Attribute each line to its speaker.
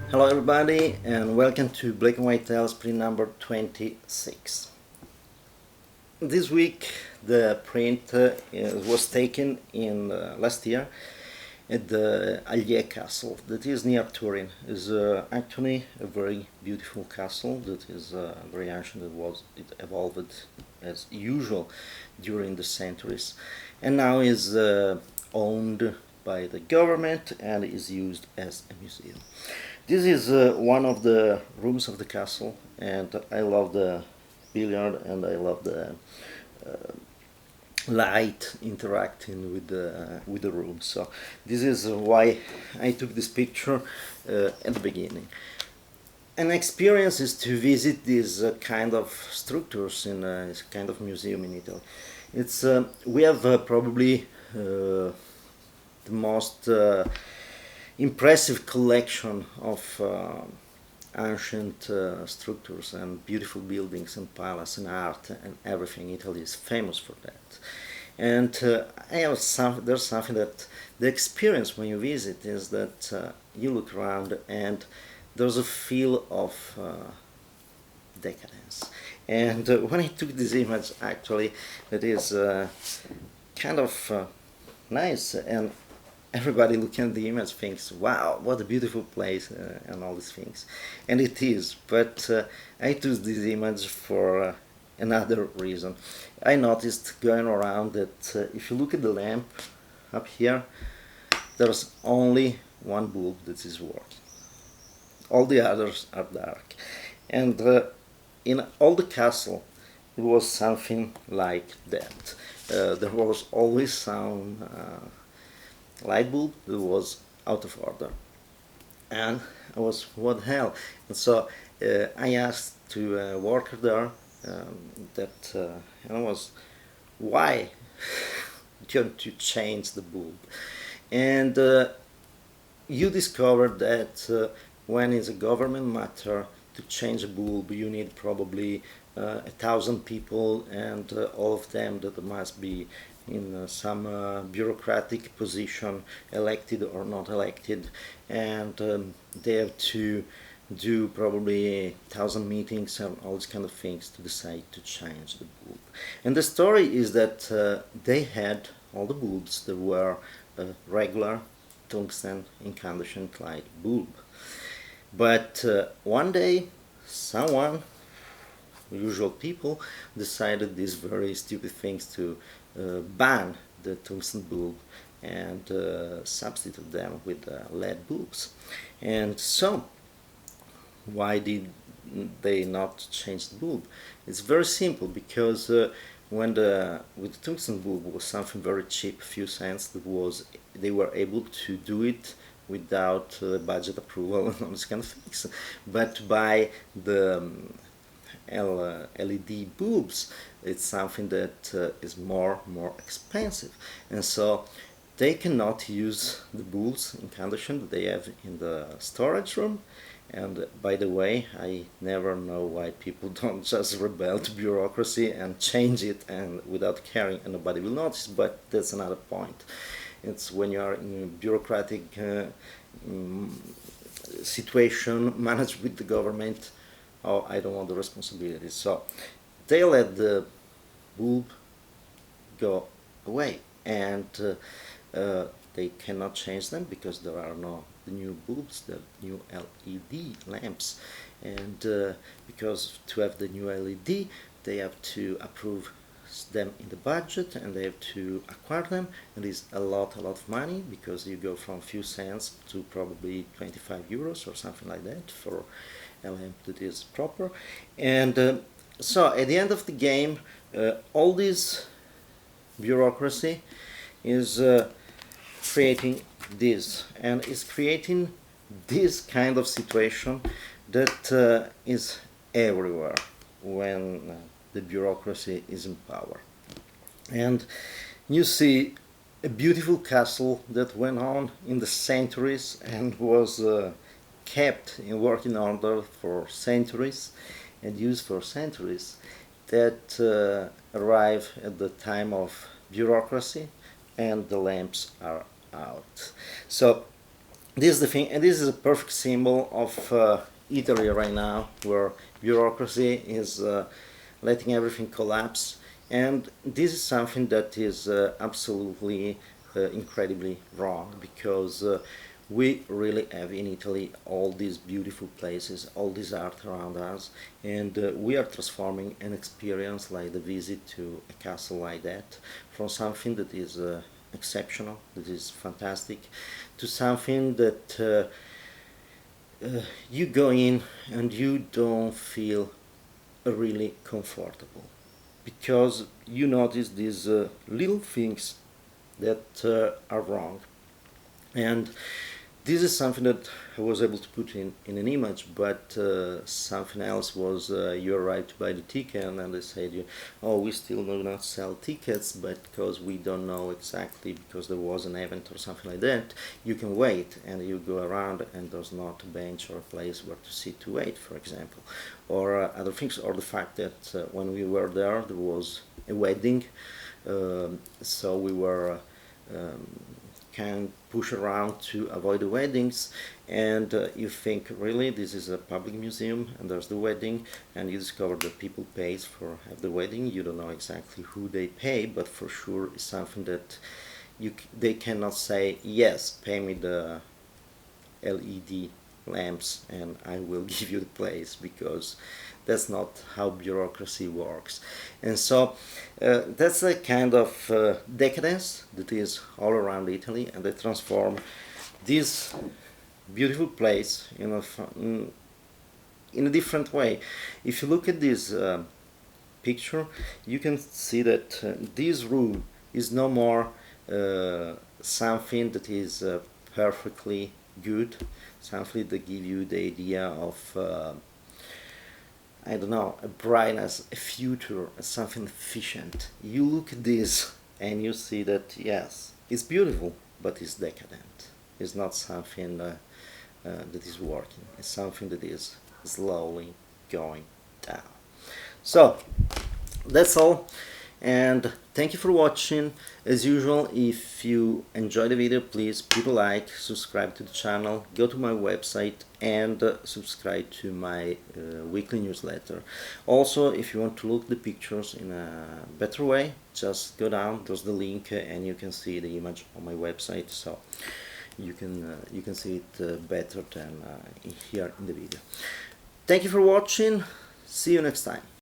Speaker 1: Hello everybody and welcome to BWTales print number 26. This week the print was taken in last year at the Allier castle that is near Turin. It's actually a very beautiful castle that is very ancient. It evolved as usual during the centuries and now is owned by the government and is used as a museum. This is one of the rooms of the castle, and I love the billiard and I love the light interacting with the room. So this is why I took this picture at the beginning. An experience is to visit these kind of structures in this kind of museum in Italy. It's we have probably the most impressive collection of ancient structures and beautiful buildings and palace and art and everything. Italy is famous for that. And there's something that the experience when you visit is that you look around and there's a feel of decadence. And when I took this image, actually, it is kind of nice, and everybody looking at the image thinks, wow, what a beautiful place, and all these things. And it is, but I took this image for another reason. I noticed going around that if you look at the lamp up here, there's only one bulb that is working. All the others are dark. And in all the castle, it was something like that. There was always some light bulb that was out of order, and I was, what the hell? And so I asked to a worker there that and I was, why don't you change the bulb? And you discovered that when it's a government matter to change a bulb, you need probably 1,000 people, and all of them that must be in some bureaucratic position, elected or not elected, and they have to do probably 1,000 meetings and all these kind of things to decide to change the bulb. And the story is that they had all the bulbs that were regular tungsten incandescent light bulb. But one day someone, usual people, decided these very stupid things to ban the tungsten bulb and substitute them with LED bulbs. And so why did they not change the bulb? It's very simple, because when with the tungsten bulb was something very cheap, few cents, they were able to do it without budget approval and all this kind of things. But by the LED bulbs, it's something that is more expensive, and so they cannot use the bulbs incandescent that they have in the storage room. And by the way, I never know why people don't just rebel to bureaucracy and change it and without caring, and nobody will notice, but that's another point. It's when you are in a bureaucratic situation managed with the government, oh, I don't want the responsibility. So they let the bulb go away, and they cannot change them because there are no the new bulbs, the new LED lamps, and because to have the new LED, they have to approve them in the budget, and they have to acquire them, and it's a lot of money, because you go from few cents to probably 25 euros or something like that for a lamp that is proper. And so at the end of the game, all this bureaucracy is creating this, and is creating this kind of situation that is everywhere when the bureaucracy is in power. And you see a beautiful castle that went on in the centuries and was kept in working order for centuries and used for centuries, that arrive at the time of bureaucracy and the lamps are out. So this is the thing, and this is a perfect symbol of Italy right now, where bureaucracy is letting everything collapse, and this is something that is absolutely incredibly wrong, because we really have in Italy all these beautiful places, all this art around us, and we are transforming an experience like the visit to a castle like that from something that is exceptional, that is fantastic, to something that you go in and you don't feel really comfortable, because you notice these little things that are wrong. And this is something that I was able to put in an image, but something else was you arrived to buy the ticket and they said, oh, we still do not sell tickets, but because we don't know exactly, because there was an event or something like that, you can wait, and you go around and there's not a bench or a place where to sit to wait, for example. Or other things, or the fact that when we were there was a wedding, so we were can push around to avoid the weddings, and you think, really, this is a public museum and there's the wedding, and you discover that people pays for have the wedding. You don't know exactly who they pay, but for sure it's something that they cannot say, yes, pay me the LED lamps and I will give you the place, because that's not how bureaucracy works. And so that's a kind of decadence that is all around Italy, and they transform this beautiful place in a different way. If you look at this picture, you can see that this room is no more something that is perfectly good, something that give you the idea of I don't know, a brightness, a future, something efficient. You look at this and you see that, yes, it's beautiful, but it's decadent. It's not something that is working. It's something that is slowly going down. So that's all, and thank you for watching. As usual, if you enjoyed the video, please put a like, subscribe to the channel, go to my website, and subscribe to my weekly newsletter. Also, if you want to look at the pictures in a better way, just go down, there's the link, and you can see the image on my website, so you can see it better than here in the video. Thank you for watching. See you next time.